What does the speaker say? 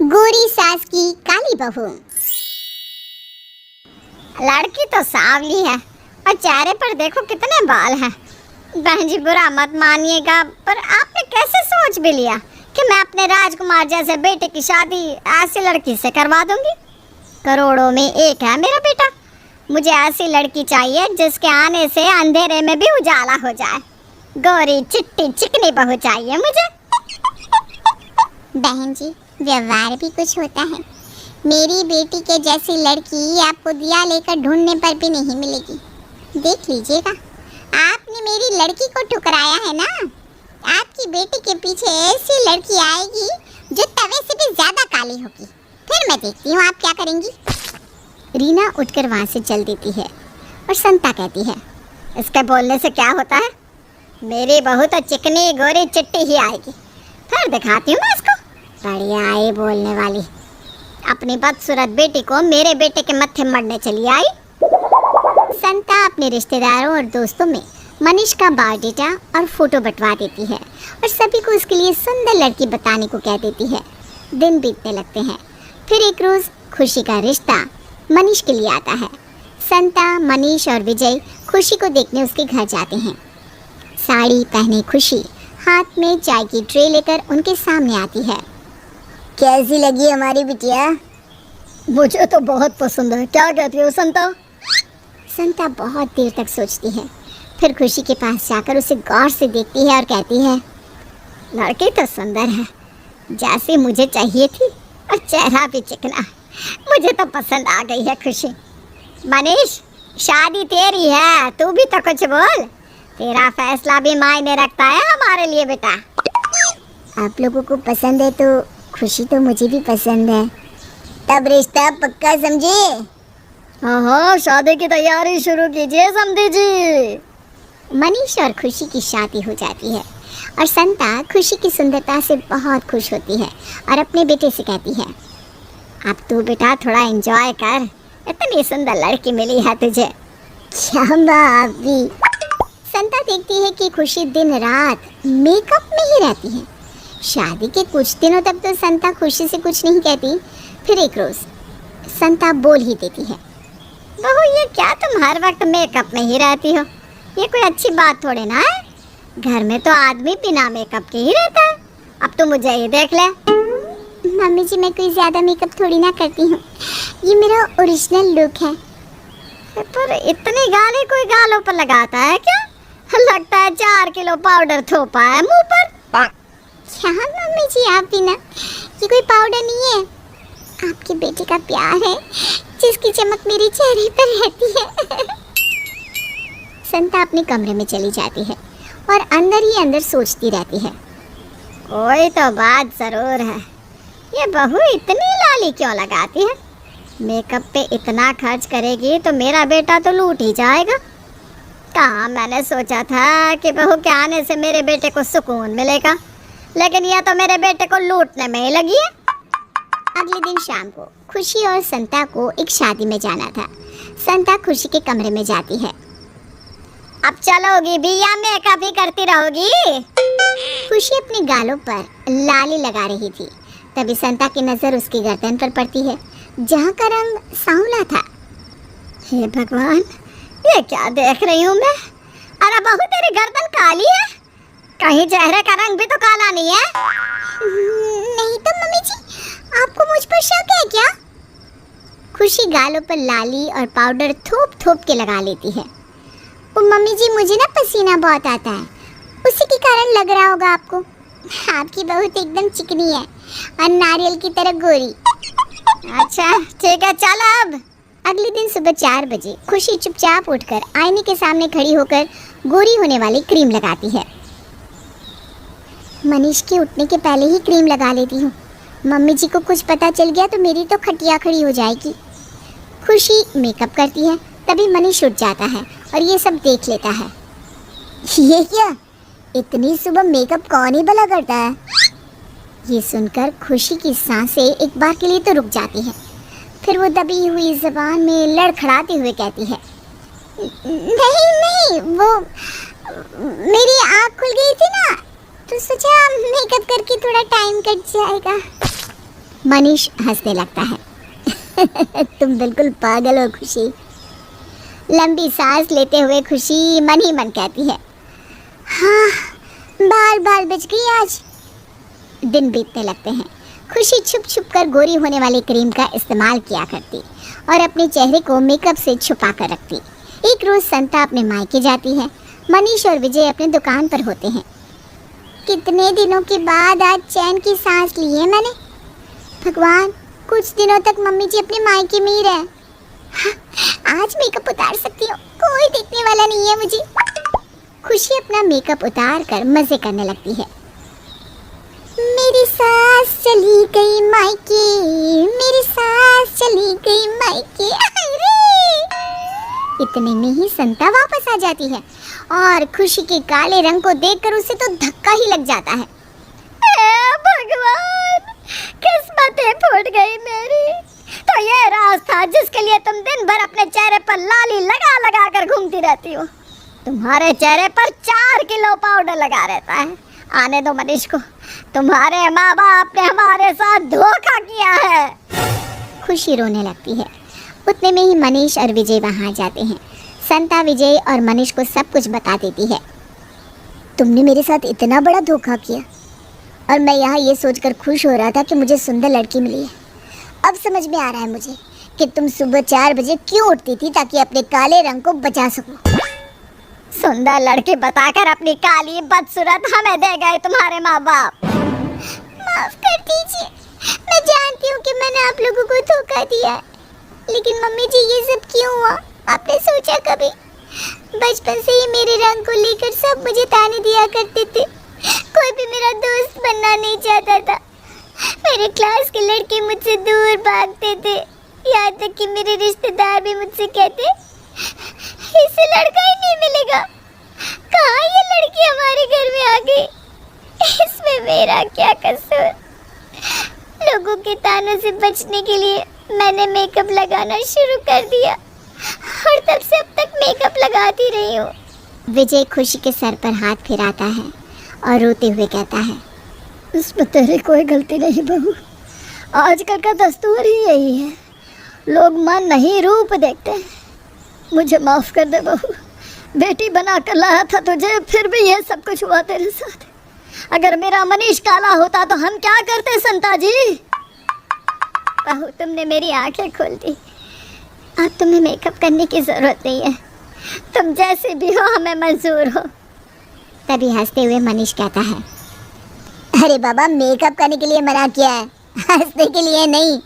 गोरी सास की काली बहू। लड़की तो सांवली है और चेहरे पर देखो कितने बाल हैं। बहन जी बुरा मत मानिएगा, पर आपने कैसे सोच भी लिया कि मैं अपने राजकुमार जैसे बेटे की शादी ऐसी लड़की से करवा दूंगी? करोड़ों में एक है मेरा बेटा। मुझे ऐसी लड़की चाहिए जिसके आने से अंधेरे में भी उजाला हो जाए। गोरी चिट्टी चिकनी बहू चाहिए मुझे। बहन जी व्यवहार भी कुछ होता है। मेरी बेटी के जैसी लड़की आपको दिया लेकर ढूंढने पर भी नहीं मिलेगी। देख लीजिएगा, आपने मेरी लड़की को ठुकराया है ना। आपकी बेटी के पीछे ऐसी लड़की आएगी जो तवे से भी ज्यादा काली होगी। फिर मैं देखती हूँ आप क्या करेंगी। रीना उठकर वहाँ से चल देती है और संता कहती है, इसके बोलने से क्या होता है? मेरी बहू तो चिकनी गोरी चिट्टी ही आएगी। फिर दिखाती हूँ मैं इसको। बढ़िया आई बोलने वाली। अपनी बदसूरत बेटी को मेरे बेटे के मत्थे मरने चली आई। संता अपने रिश्तेदारों और दोस्तों में मनीष का बायोडाटा और फोटो बंटवा देती है और सभी को उसके लिए सुंदर लड़की बताने को कह देती है। दिन बीतने लगते हैं। फिर एक रोज खुशी का रिश्ता मनीष के लिए आता है। संता, मनीष और विजय खुशी को देखने उसके घर जाते हैं। साड़ी पहने खुशी हाथ में चाय की ट्रे लेकर उनके सामने आती है। कैसी लगी हमारी बिटिया? मुझे तो बहुत पसंद है। क्या कहती हो संता? संता बहुत देर तक सोचती है, फिर खुशी के पास जाकर उसे गौर से देखती है और कहती है, लड़की तो सुंदर है, जैसी मुझे चाहिए थी, और चेहरा भी चिकना। मुझे तो पसंद आ गई है खुशी। मनीष, शादी तेरी है, तू भी तो कुछ बोल। तेरा फैसला भी मायने रखता है हमारे लिए बेटा। आप लोगों को पसंद है तो खुशी तो मुझे भी पसंद है। तब रिश्ता पक्का समझे? हाँ, शादी की तैयारी शुरू कीजिए समधी जी। मनीष और खुशी की शादी हो जाती है और संता खुशी की सुंदरता से बहुत खुश होती है और अपने बेटे से कहती है, अब तू बेटा थोड़ा एंजॉय कर, इतनी सुंदर लड़की मिली है तुझे। क्या भाभी? संता देखती है कि खुशी दिन रात मेकअप में ही रहती है। शादी के कुछ दिनों तक तो संता खुशी से कुछ नहीं कहती। फिर एक रोज संता बोल ही देती है, बहू ये क्या तुम हर वक्त मेकअप में ही रहती हो? ये कोई अच्छी बात थोड़ी ना है। घर में तो आदमी बिना मेकअप के ही रहता है। अब तो मुझे ये देख ले। मम्मी जी मैं कोई ज्यादा मेकअप थोड़ी ना करती हूँ, ये मेरा ओरिजिनल लुक है। पर इतनी गाली कोई गालों पर लगाता है क्या? लगता है 4 किलो पाउडर थोपा है मुंह पर। क्या मम्मी जी आप भी ना, ये कोई पाउडर नहीं है, आपके बेटे का प्यार है जिसकी चमक मेरे चेहरे पर रहती है। संता अपने कमरे में चली जाती है और अंदर ही अंदर सोचती रहती है, कोई तो बात जरूर है। ये बहू इतनी लाली क्यों लगाती है? मेकअप पे इतना खर्च करेगी तो मेरा बेटा तो लूट ही जाएगा। कहाँ मैंने सोचा था कि बहू के आने से मेरे बेटे को सुकून मिलेगा, लेकिन यह तो मेरे बेटे को लूटने में ही लगी है। अगले दिन शाम को खुशी और संता को एक शादी में जाना था। संता खुशी के कमरे में जाती है। अब चलोगी भी या मेकअप ही करती रहोगी? खुशी अपने गालों पर लाली लगा रही थी, तभी संता की नजर उसकी गर्दन पर पड़ती है जहाँ का रंग सांवला था। हे भगवान, ये क्या देख रही हूँ मैं? अरे बहू तेरी गर्दन काली है, कहीं चेहरे का रंग भी तो काला नहीं है? नहीं तो मम्मी जी, आपको मुझ पर शक है क्या? खुशी गालों पर लाली और पाउडर थोप थोप के लगा लेती है। ओ मम्मी जी मुझे ना पसीना बहुत आता है, उसी के कारण लग रहा होगा आपको। आपकी बहू तो एकदम चिकनी है और नारियल की तरह गोरी। अच्छा ठीक है, चल अब। अगले दिन सुबह 4 बजे खुशी चुपचाप उठकर आईने के सामने खड़ी होकर गोरी होने वाली क्रीम लगाती है। मनीष के उठने के पहले ही क्रीम लगा लेती हूँ, मम्मी जी को कुछ पता चल गया तो मेरी तो खटिया खड़ी हो जाएगी। खुशी मेकअप करती है, तभी मनीष उठ जाता है और ये सब देख लेता है। ये क्या, इतनी सुबह मेकअप कौन ही भला करता है? ये सुनकर खुशी की सांसें एक बार के लिए तो रुक जाती है। फिर वो दबी हुई ज़बान में लड़खड़ाते हुए कहती है, नहीं नहीं, वो मेरी आँख खुल गई थी ना, तो सोचा मेकअप करके थोड़ा टाइम कट जाएगा। मनीष हंसने लगता है। तुम बिल्कुल पागल हो खुशी। लंबी सांस लेते हुए खुशी मन ही मन कहती है, हाँ, बाल बाल बच गई आज। दिन बीतने लगते हैं। खुशी छुप छुप कर गोरी होने वाली क्रीम का इस्तेमाल किया करती और अपने चेहरे को मेकअप से छुपा कर रखती। एक रोज संता अपने मायके जाती है। मनीष और विजय अपने दुकान पर होते हैं। कितने दिनों के बाद आज चैन की सांस ली है मैंने। भगवान, कुछ दिनों तक मम्मी जी अपने मायके में ही रहे। हाँ, आज मेकअप उतार सकती हूँ, कोई देखने वाला नहीं है मुझे। खुशी अपना मेकअप उतार कर मजे करने लगती है। मेरी सास चली गई मायके, मेरी सास चली गई मायके। अरे! इतने में ही संता वापस आ जाती है और खुशी के काले रंग को देखकर उसे तो धक्का ही लग जाता है। भगवान, किस्मतें फूट गई मेरी। तो ये राज था जिसके लिए तुम दिन भर अपने चेहरे पर लाली लगा लगा कर घूमती रहती हो। तुम्हारे चेहरे पर 4 किलो पाउडर लगा रहता है। आने दो मनीष को, तुम्हारे माँ बाप ने हमारे साथ धोखा किया है। खुशी रोने लगती है। उतने में ही मनीष और विजय वहाँ जाते हैं। संता विजय और मनीष को सब कुछ बता देती है। तुमने मेरे साथ इतना बड़ा धोखा किया और मैं यहाँ ये सोचकर खुश हो रहा था कि मुझे सुंदर लड़की मिली है। अब समझ में आ रहा है मुझे कि तुम सुबह 4 बजे क्यों उठती थी, ताकि अपने काले रंग को बचा सको। सुंदर लड़की बताकर अपनी काली बदसूरत हमें दे गए तुम्हारे माँ बाप। माफ कर दीजिए, मैं जानती हूँ कि मैंने आप लोगों को धोखा दिया है, लेकिन मम्मी जी ये सब क्यों हुआ? आपने सोचा कभी? बचपन से ही मेरे रंग को लेकर सब मुझे ताने दिया करते थे। कोई भी मेरा दोस्त बनना नहीं चाहता था। मेरे क्लास के लड़के मुझसे दूर भागते थे, यहाँ तक कि मेरे रिश्तेदार भी मुझसे कहते इसे लड़का ही नहीं मिलेगा। कहाँ ये लड़की हमारे घर में आ गई? इसमें मेरा क्या कसूर? लोगों के तानों से बचने के लिए मैंने मेकअप लगाना शुरू कर दिया और तब से अब तक मेकअप लगाती रही हूँ। विजय खुशी के सर पर हाथ फिराता है और रोते हुए कहता है, इसमें तेरी कोई गलती नहीं बहू। आजकल का दस्तूर ही यही है, लोग मन नहीं रूप देखते हैं। मुझे माफ कर दे बहू, बेटी बना कर लाया था तुझे, फिर भी ये सब कुछ हुआ तेरे साथ। अगर मेरा मनीष काला होता तो हम क्या करते संता जी? बहू, तुमने मेरी आंखें खोल दी। अब तुम्हें मेकअप करने की जरूरत नहीं है। तुम जैसे भी हो हमें मंजूर हो। तभी हंसते हुए मनीष कहता है, अरे बाबा, मेकअप करने के लिए मना किया है, हंसने के लिए नहीं।